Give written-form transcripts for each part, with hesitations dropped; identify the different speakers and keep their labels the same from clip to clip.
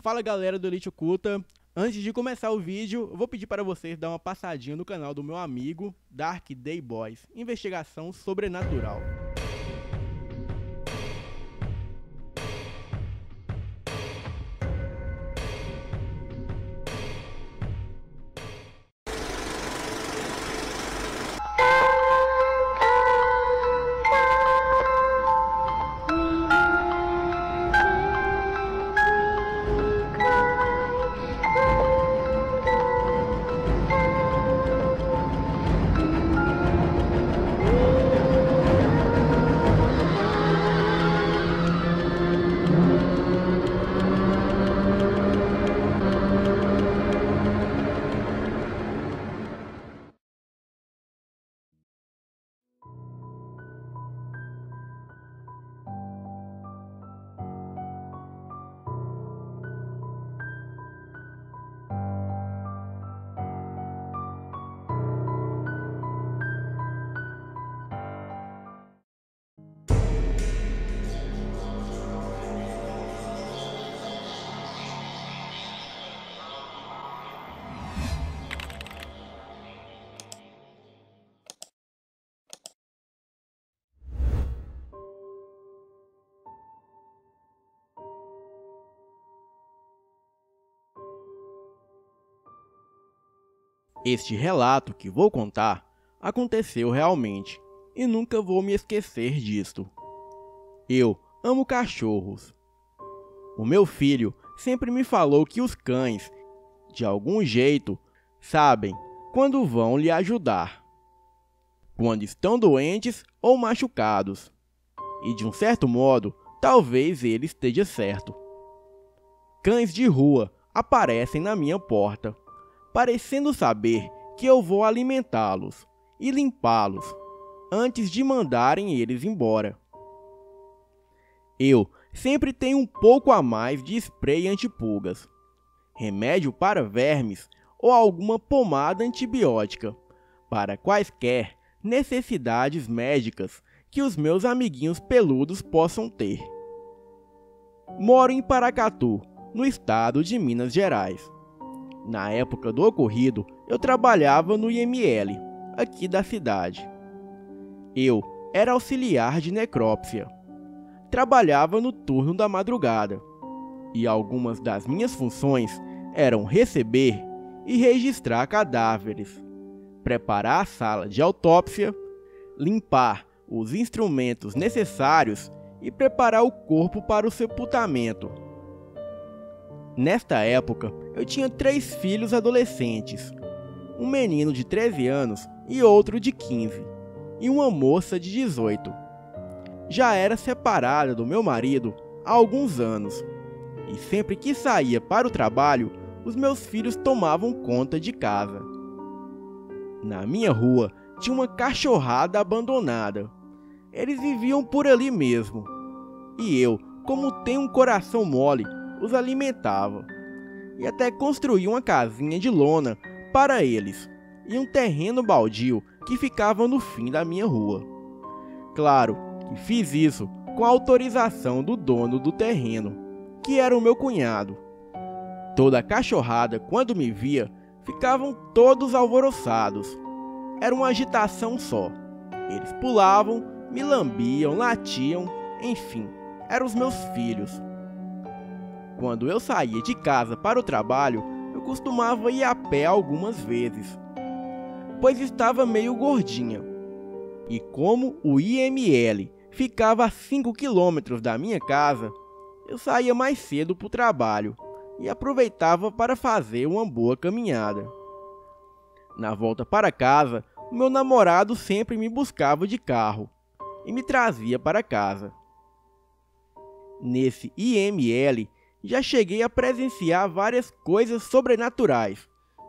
Speaker 1: Fala galera do Elite Oculta, antes de começar o vídeo, eu vou pedir para vocês dar uma passadinha no canal do meu amigo Dark Day Boys, investigação sobrenatural. Este relato que vou contar aconteceu realmente e nunca vou me esquecer disto. Eu amo cachorros. O meu filho sempre me falou que os cães, de algum jeito, sabem quando vão lhe ajudar, quando estão doentes ou machucados. E de um certo modo, talvez ele esteja certo. Cães de rua aparecem na minha porta, parecendo saber que eu vou alimentá-los e limpá-los antes de mandarem eles embora. Eu sempre tenho um pouco a mais de spray antipulgas, remédio para vermes ou alguma pomada antibiótica para quaisquer necessidades médicas que os meus amiguinhos peludos possam ter. Moro em Paracatu, no estado de Minas Gerais. Na época do ocorrido, eu trabalhava no IML, aqui da cidade. Eu era auxiliar de necrópsia. Trabalhava no turno da madrugada, e algumas das minhas funções eram receber e registrar cadáveres, preparar a sala de autópsia, limpar os instrumentos necessários e preparar o corpo para o sepultamento. Nesta época, eu tinha 3 filhos adolescentes, um menino de 13 anos e outro de 15, e uma moça de 18. Já era separada do meu marido há alguns anos, e sempre que saía para o trabalho, os meus filhos tomavam conta de casa. Na minha rua tinha uma cachorrada abandonada. Eles viviam por ali mesmo, e eu, como tenho um coração mole, os alimentava, e até construí uma casinha de lona para eles, e um terreno baldio que ficava no fim da minha rua. Claro que fiz isso com a autorização do dono do terreno, que era o meu cunhado. Toda a cachorrada, quando me via, ficavam todos alvoroçados. Era uma agitação só. Eles pulavam, me lambiam, latiam, enfim, eram os meus filhos. Quando eu saía de casa para o trabalho, eu costumava ir a pé algumas vezes, pois estava meio gordinha. E como o IML ficava a 5 quilômetros da minha casa, eu saía mais cedo para o trabalho e aproveitava para fazer uma boa caminhada. Na volta para casa, o meu namorado sempre me buscava de carro e me trazia para casa. Nesse IML, já cheguei a presenciar várias coisas sobrenaturais,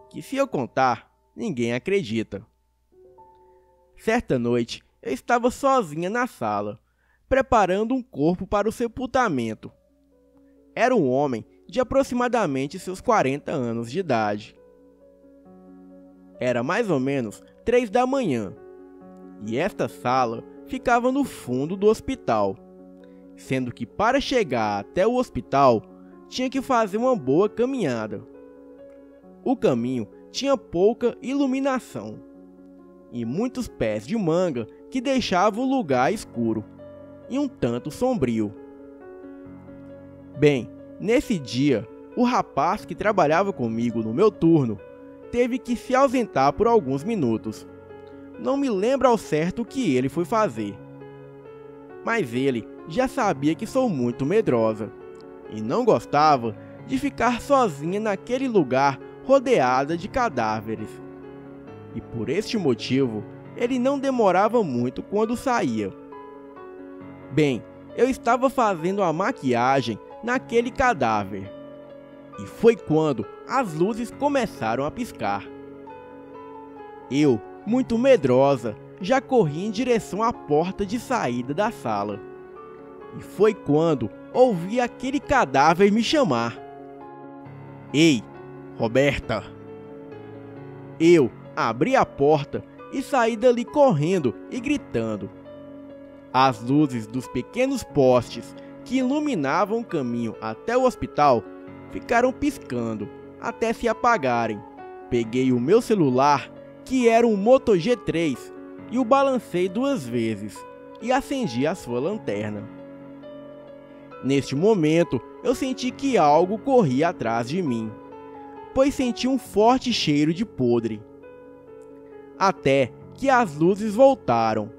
Speaker 1: que se eu contar, ninguém acredita. Certa noite, eu estava sozinha na sala, preparando um corpo para o sepultamento. Era um homem de aproximadamente seus 40 anos de idade. Era mais ou menos 3 da manhã, e esta sala ficava no fundo do hospital, sendo que para chegar até o hospital tinha que fazer uma boa caminhada. O caminho tinha pouca iluminação e muitos pés de manga que deixavam o lugar escuro e um tanto sombrio. Bem, nesse dia, o rapaz que trabalhava comigo no meu turno teve que se ausentar por alguns minutos. Não me lembro ao certo o que ele foi fazer, mas ele já sabia que sou muito medrosa e não gostava de ficar sozinha naquele lugar rodeada de cadáveres. E por este motivo, ele não demorava muito quando saía. Bem, eu estava fazendo a maquiagem naquele cadáver, e foi quando as luzes começaram a piscar. Eu, muito medrosa, já corri em direção à porta de saída da sala. E foi quando ouvi aquele cadáver me chamar. Ei, Roberta! Eu abri a porta e saí dali correndo e gritando. As luzes dos pequenos postes que iluminavam o caminho até o hospital ficaram piscando até se apagarem. Peguei o meu celular, que era um Moto G3, e o balancei 2 vezes e acendi a sua lanterna. Neste momento, eu senti que algo corria atrás de mim, pois senti um forte cheiro de podre. Até que as luzes voltaram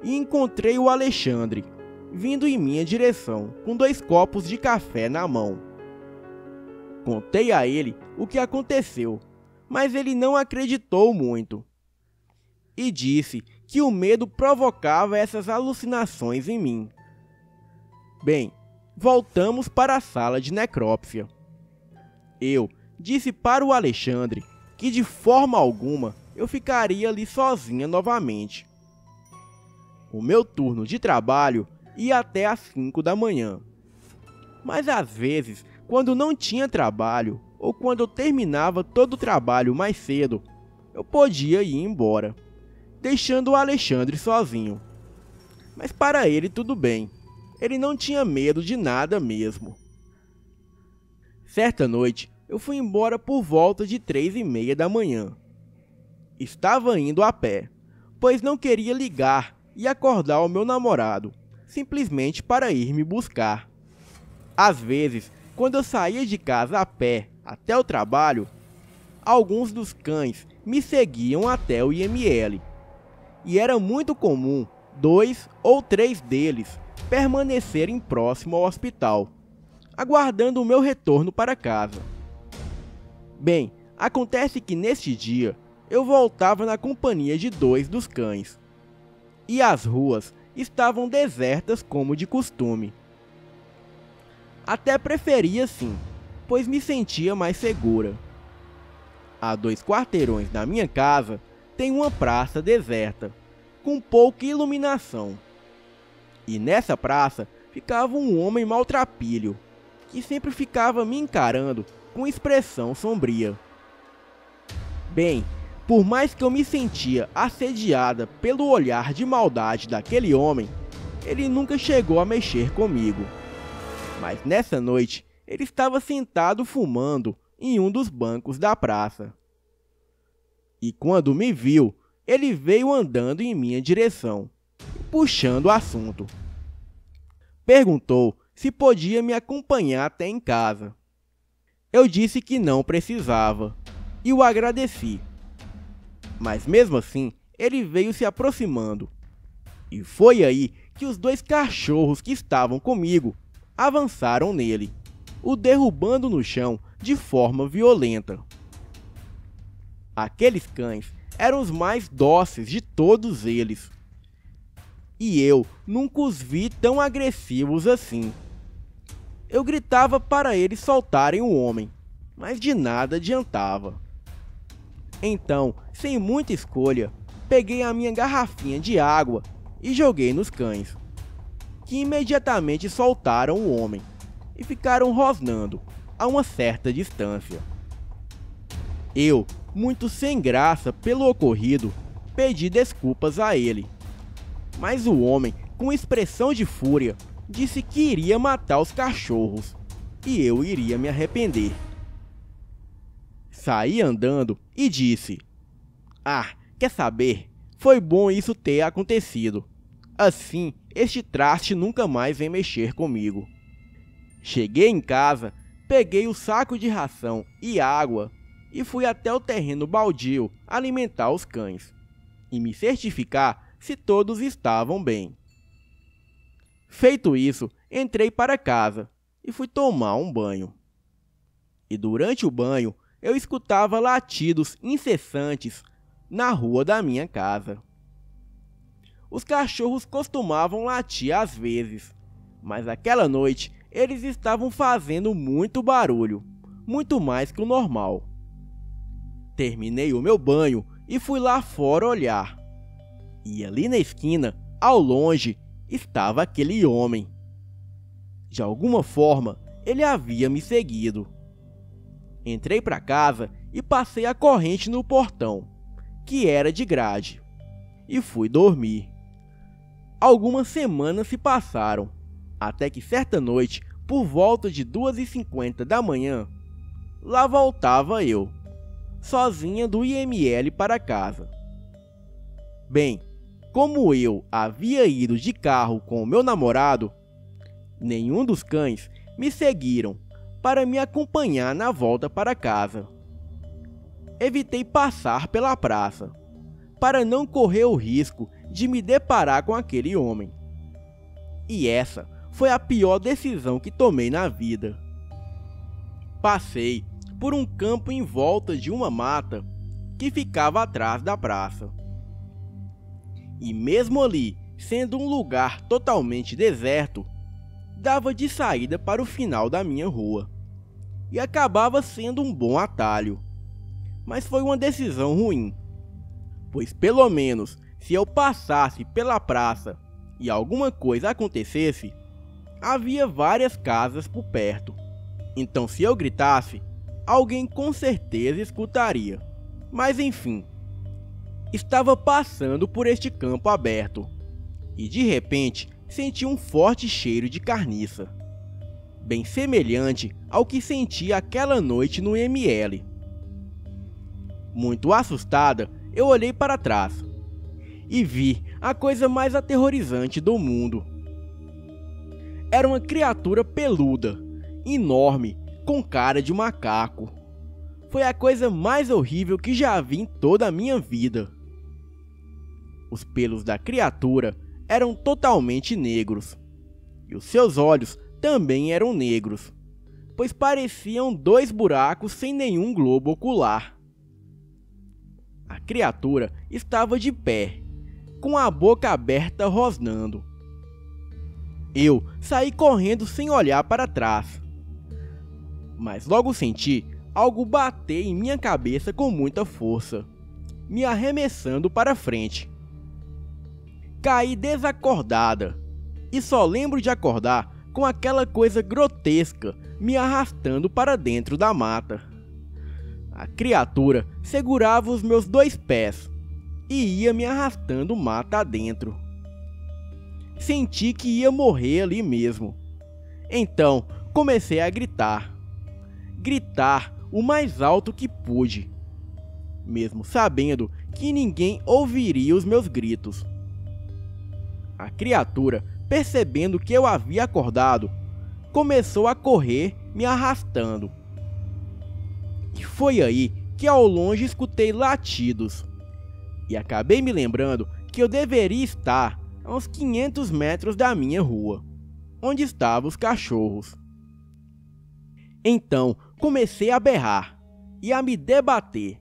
Speaker 1: e encontrei o Alexandre, vindo em minha direção com 2 copos de café na mão. Contei a ele o que aconteceu, mas ele não acreditou muito e disse que o medo provocava essas alucinações em mim. Bem, voltamos para a sala de necrópsia. Eu disse para o Alexandre que de forma alguma eu ficaria ali sozinha novamente. O meu turno de trabalho ia até às 5 da manhã. Mas às vezes, quando não tinha trabalho, ou quando eu terminava todo o trabalho mais cedo, eu podia ir embora, deixando o Alexandre sozinho. Mas para ele tudo bem, ele não tinha medo de nada mesmo. Certa noite, eu fui embora por volta de 3h30 da manhã. Estava indo a pé, pois não queria ligar e acordar o meu namorado, simplesmente para ir me buscar. Às vezes, quando eu saía de casa a pé até o trabalho, alguns dos cães me seguiam até o IML. E era muito comum 2 ou 3 deles permanecerem próximo ao hospital, aguardando o meu retorno para casa. Bem, acontece que neste dia eu voltava na companhia de 2 dos cães, e as ruas estavam desertas como de costume. Até preferia sim, pois me sentia mais segura. A 2 quarteirões da minha casa tem uma praça deserta, com pouca iluminação. E nessa praça ficava um homem maltrapilho, que sempre ficava me encarando com expressão sombria. Bem, por mais que eu me sentia assediada pelo olhar de maldade daquele homem, ele nunca chegou a mexer comigo. Mas nessa noite, ele estava sentado fumando em um dos bancos da praça. E quando me viu, ele veio andando em minha direção, puxando o assunto. Perguntou se podia me acompanhar até em casa. Eu disse que não precisava e o agradeci. Mas mesmo assim, ele veio se aproximando. E foi aí que os 2 cachorros que estavam comigo avançaram nele, o derrubando no chão de forma violenta. Aqueles cães eram os mais dóceis de todos eles. E eu nunca os vi tão agressivos assim. Eu gritava para eles soltarem o homem, mas de nada adiantava. Então, sem muita escolha, peguei a minha garrafinha de água e joguei nos cães, que imediatamente soltaram o homem e ficaram rosnando a uma certa distância. Eu, muito sem graça pelo ocorrido, pedi desculpas a ele, mas o homem, com expressão de fúria, disse que iria matar os cachorros e eu iria me arrepender. Saí andando e disse: "Ah, quer saber? Foi bom isso ter acontecido. Assim, este traste nunca mais vem mexer comigo." Cheguei em casa, peguei o saco de ração e água e fui até o terreno baldio alimentar os cães e me certificar se todos estavam bem. Feito isso, entrei para casa e fui tomar um banho. E durante o banho, eu escutava latidos incessantes na rua da minha casa. Os cachorros costumavam latir às vezes, mas aquela noite eles estavam fazendo muito barulho, muito mais que o normal. Terminei o meu banho e fui lá fora olhar. E ali na esquina, ao longe, estava aquele homem. De alguma forma, ele havia me seguido. Entrei para casa e passei a corrente no portão, que era de grade, e fui dormir. Algumas semanas se passaram, até que certa noite, por volta de 2h50 da manhã, lá voltava eu, sozinha do IML para casa. Bem, como eu havia ido de carro com o meu namorado, nenhum dos cães me seguiram para me acompanhar na volta para casa. Evitei passar pela praça, para não correr o risco de me deparar com aquele homem. E essa foi a pior decisão que tomei na vida. Passei por um campo em volta de uma mata que ficava atrás da praça. E mesmo ali, sendo um lugar totalmente deserto, dava de saída para o final da minha rua. E acabava sendo um bom atalho. Mas foi uma decisão ruim, pois pelo menos se eu passasse pela praça e alguma coisa acontecesse, havia várias casas por perto. Então se eu gritasse, alguém com certeza escutaria. Mas enfim, estava passando por este campo aberto e de repente senti um forte cheiro de carniça, bem semelhante ao que senti aquela noite no ML. Muito assustada, eu olhei para trás e vi a coisa mais aterrorizante do mundo. Era uma criatura peluda, enorme, com cara de macaco. Foi a coisa mais horrível que já vi em toda a minha vida. Os pelos da criatura eram totalmente negros, e os seus olhos também eram negros, pois pareciam 2 buracos sem nenhum globo ocular. A criatura estava de pé, com a boca aberta rosnando. Eu saí correndo sem olhar para trás, mas logo senti algo bater em minha cabeça com muita força, me arremessando para frente. Caí desacordada e só lembro de acordar com aquela coisa grotesca me arrastando para dentro da mata. A criatura segurava os meus 2 pés e ia me arrastando mata adentro. Senti que ia morrer ali mesmo. Então comecei a gritar o mais alto que pude, mesmo sabendo que ninguém ouviria os meus gritos. A criatura, percebendo que eu havia acordado, começou a correr me arrastando. E foi aí que ao longe escutei latidos, e acabei me lembrando que eu deveria estar a uns 500 metros da minha rua, onde estavam os cachorros. Então comecei a berrar e a me debater,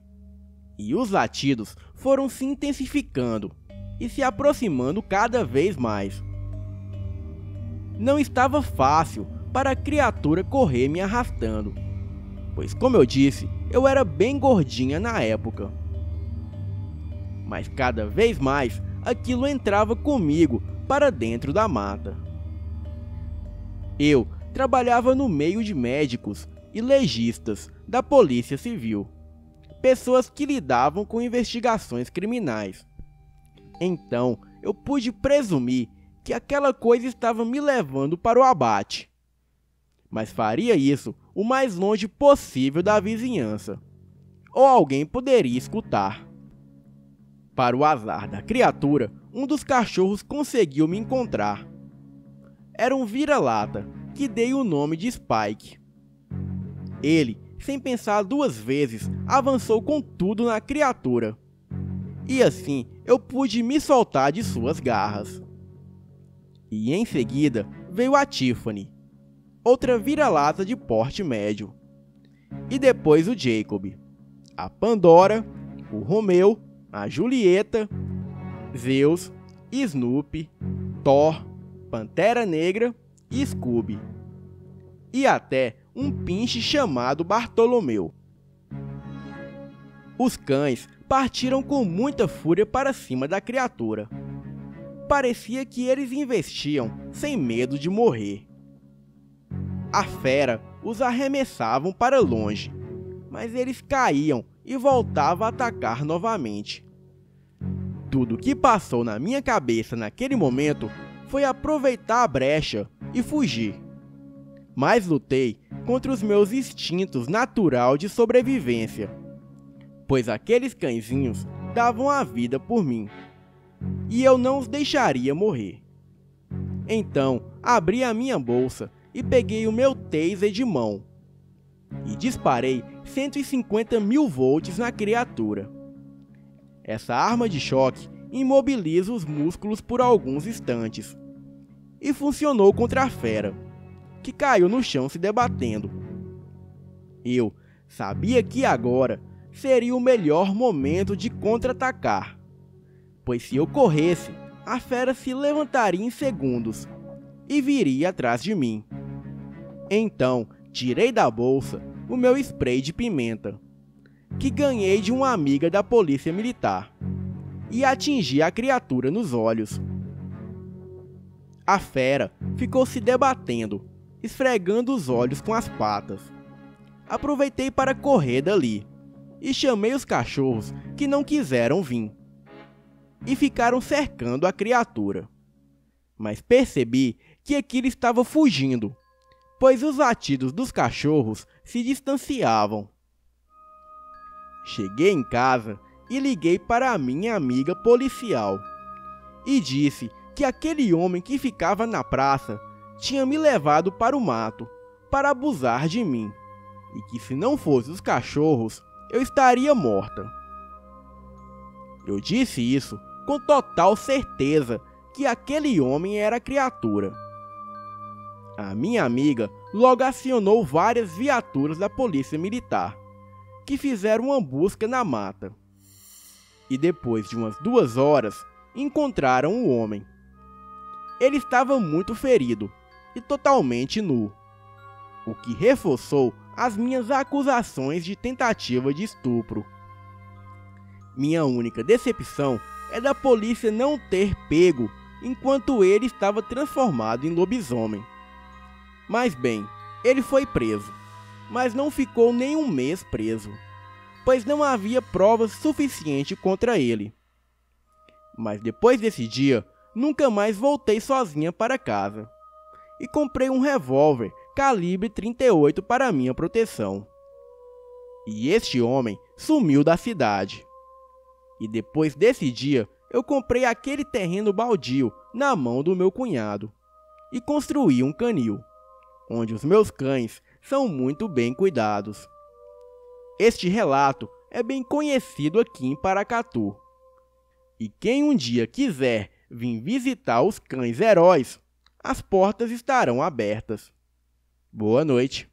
Speaker 1: e os latidos foram se intensificando e se aproximando cada vez mais. Não estava fácil para a criatura correr me arrastando, pois, como eu disse, eu era bem gordinha na época. Mas cada vez mais aquilo entrava comigo para dentro da mata. Eu trabalhava no meio de médicos e legistas da Polícia Civil, pessoas que lidavam com investigações criminais. Então eu pude presumir que aquela coisa estava me levando para o abate. mas faria isso o mais longe possível da vizinhança, ou alguém poderia escutar. Para o azar da criatura, um dos cachorros conseguiu me encontrar. Era um vira-lata, que dei o nome de Spike. Ele, sem pensar duas vezes, avançou com tudo na criatura. E assim eu pude me soltar de suas garras. E em seguida veio a Tiffany, outra vira-lata de porte médio. E depois o Jacob, a Pandora, o Romeu, a Julieta, Zeus, Snoopy, Thor, Pantera Negra e Scooby. E até um pinche chamado Bartolomeu. Os cães partiram com muita fúria para cima da criatura. Parecia que eles investiam sem medo de morrer. A fera os arremessavam para longe, mas eles caíam e voltavam a atacar novamente. Tudo que passou na minha cabeça naquele momento foi aproveitar a brecha e fugir. Mas lutei contra os meus instintos natural de sobrevivência, pois aqueles cãezinhos davam a vida por mim, e eu não os deixaria morrer. Então, abri a minha bolsa e peguei o meu taser de mão, e disparei 150 mil volts na criatura. Essa arma de choque imobiliza os músculos por alguns instantes, e funcionou contra a fera, que caiu no chão se debatendo. Eu sabia que agora seria o melhor momento de contra-atacar, pois se eu corresse, a fera se levantaria em segundos e viria atrás de mim. Então, tirei da bolsa o meu spray de pimenta, que ganhei de uma amiga da polícia militar, e atingi a criatura nos olhos. A fera ficou se debatendo, esfregando os olhos com as patas. Aproveitei para correr dali e chamei os cachorros que não quiseram vir e ficaram cercando a criatura. Mas percebi que aquilo estava fugindo, pois os latidos dos cachorros se distanciavam. Cheguei em casa e liguei para a minha amiga policial e disse que aquele homem que ficava na praça tinha me levado para o mato para abusar de mim, e que se não fosse os cachorros, eu estaria morta. Eu disse isso com total certeza que aquele homem era a criatura. A minha amiga logo acionou várias viaturas da polícia militar, que fizeram uma busca na mata. E depois de umas 2 horas, encontraram o homem. Ele estava muito ferido e totalmente nu, o que reforçou as minhas acusações de tentativa de estupro. Minha única decepção é da polícia não ter pego enquanto ele estava transformado em lobisomem. Mas bem, ele foi preso, mas não ficou nem um mês preso, pois não havia provas suficientes contra ele. Mas depois desse dia, nunca mais voltei sozinha para casa, e comprei um revólver calibre 38 para minha proteção. E este homem sumiu da cidade. E depois desse dia, eu comprei aquele terreno baldio na mão do meu cunhado e construí um canil, onde os meus cães são muito bem cuidados. Este relato é bem conhecido aqui em Paracatu. E quem um dia quiser vir visitar os cães heróis, as portas estarão abertas. Boa noite.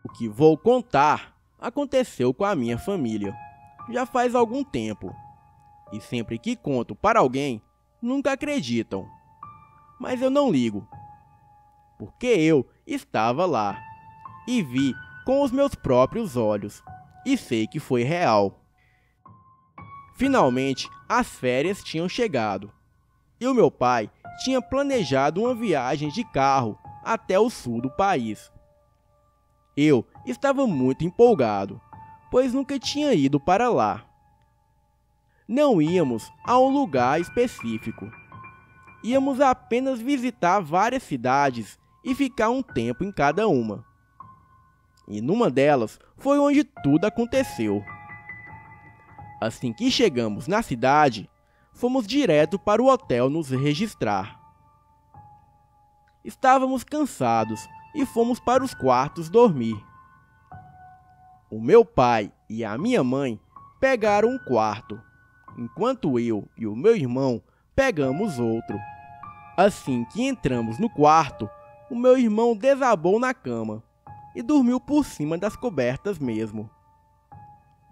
Speaker 1: O que vou contar aconteceu com a minha família. Já faz algum tempo. E sempre que conto para alguém, nunca acreditam. Mas eu não ligo, porque eu estava lá e vi com os meus próprios olhos e sei que foi real. Finalmente, as férias tinham chegado e o meu pai tinha planejado uma viagem de carro até o sul do país. Eu estava muito empolgado, pois nunca tinha ido para lá. Não íamos a um lugar específico. Íamos apenas visitar várias cidades e ficar um tempo em cada uma. E numa delas foi onde tudo aconteceu. Assim que chegamos na cidade, fomos direto para o hotel nos registrar. Estávamos cansados e fomos para os quartos dormir. O meu pai e a minha mãe pegaram um quarto, enquanto eu e o meu irmão pegamos outro. Assim que entramos no quarto, o meu irmão desabou na cama e dormiu por cima das cobertas mesmo.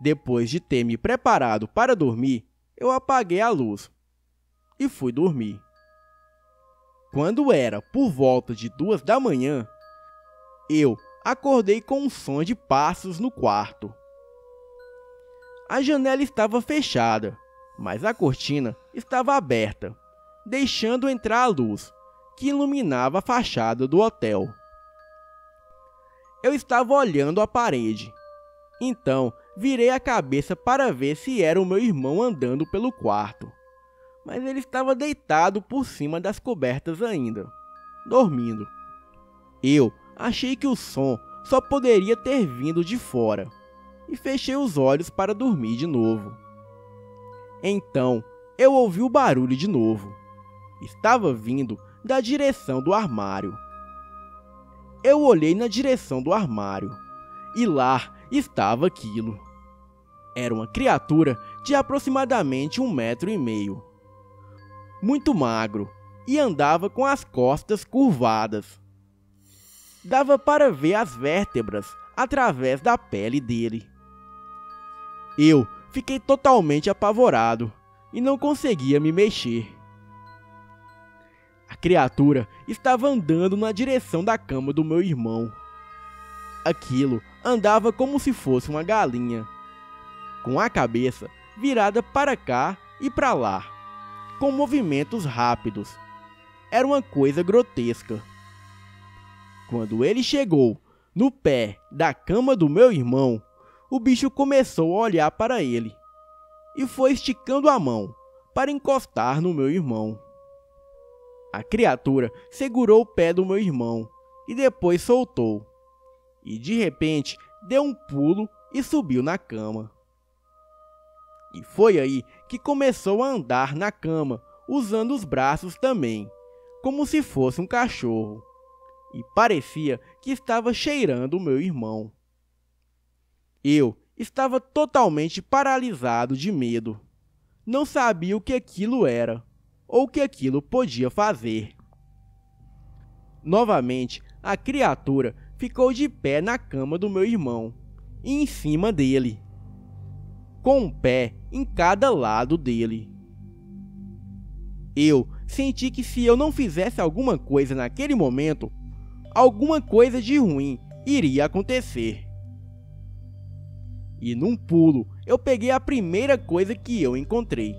Speaker 1: Depois de ter me preparado para dormir, eu apaguei a luz e fui dormir. Quando era por volta de 2 da manhã, eu acordei com um som de passos no quarto. A janela estava fechada, mas a cortina estava aberta, deixando entrar a luz que iluminava a fachada do hotel. Eu estava olhando a parede, então virei a cabeça para ver se era o meu irmão andando pelo quarto, mas ele estava deitado por cima das cobertas ainda, dormindo. Eu achei que o som só poderia ter vindo de fora e fechei os olhos para dormir de novo. Então eu ouvi o barulho de novo. Estava vindo da direção do armário. Eu olhei na direção do armário e lá estava aquilo. Era uma criatura de aproximadamente 1,5 m, muito magro, e andava com as costas curvadas. Dava para ver as vértebras através da pele dele. Eu fiquei totalmente apavorado e não conseguia me mexer. A criatura estava andando na direção da cama do meu irmão. Aquilo andava como se fosse uma galinha, com a cabeça virada para cá e para lá, com movimentos rápidos. Era uma coisa grotesca. Quando ele chegou no pé da cama do meu irmão, o bicho começou a olhar para ele e foi esticando a mão para encostar no meu irmão. A criatura segurou o pé do meu irmão e depois soltou. E de repente deu um pulo e subiu na cama. E foi aí que começou a andar na cama, usando os braços também, como se fosse um cachorro. E parecia que estava cheirando o meu irmão. Eu estava totalmente paralisado de medo. Não sabia o que aquilo era, ou o que aquilo podia fazer. Novamente, a criatura ficou de pé na cama do meu irmão, e em cima dele, com um pé em cada lado dele. Eu senti que se eu não fizesse alguma coisa naquele momento, alguma coisa de ruim iria acontecer. E num pulo, eu peguei a primeira coisa que eu encontrei,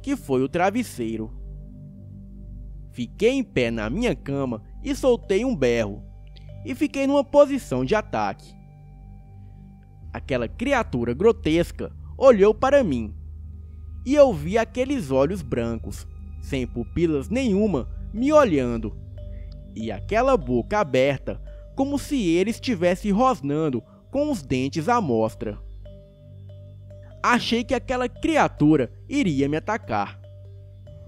Speaker 1: que foi o travesseiro. Fiquei em pé na minha cama e soltei um berro, e fiquei numa posição de ataque. Aquela criatura grotesca olhou para mim, e eu vi aqueles olhos brancos, sem pupilas nenhuma, me olhando, e aquela boca aberta, como se ele estivesse rosnando com os dentes à mostra. Achei que aquela criatura iria me atacar,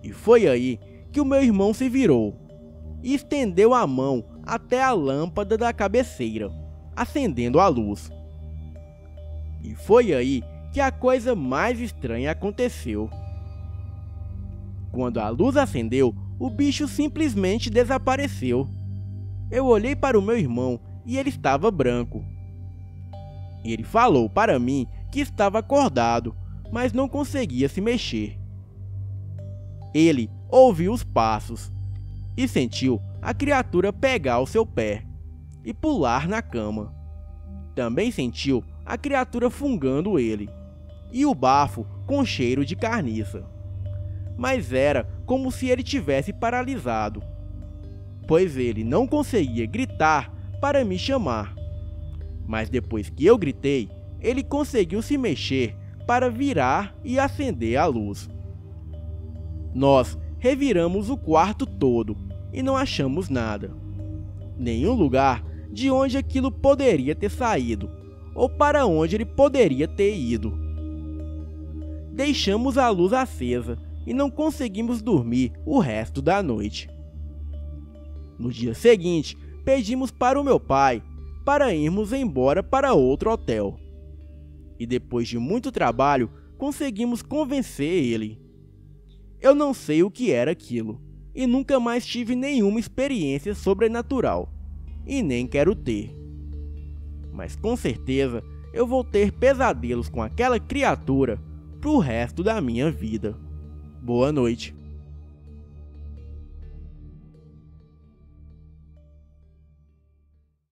Speaker 1: e foi aí que o meu irmão se virou e estendeu a mão até a lâmpada da cabeceira, acendendo a luz. E foi aí que a coisa mais estranha aconteceu. Quando a luz acendeu, o bicho simplesmente desapareceu. Eu olhei para o meu irmão e ele estava branco. Ele falou para mim que estava acordado, mas não conseguia se mexer. Ele ouviu os passos e sentiu a criatura pegar o seu pé e pular na cama. Também sentiu a criatura fungando ele e o bafo com cheiro de carniça. Mas era como se ele tivesse paralisado, pois ele não conseguia gritar para me chamar. Mas depois que eu gritei, ele conseguiu se mexer para virar e acender a luz. Nós reviramos o quarto todo e não achamos nada. Nenhum lugar de onde aquilo poderia ter saído ou para onde ele poderia ter ido. Deixamos a luz acesa e não conseguimos dormir o resto da noite. No dia seguinte, pedimos para o meu pai para irmos embora para outro hotel. E depois de muito trabalho, conseguimos convencer ele. Eu não sei o que era aquilo, e nunca mais tive nenhuma experiência sobrenatural, e nem quero ter. Mas com certeza eu vou ter pesadelos com aquela criatura pro resto da minha vida. Boa noite.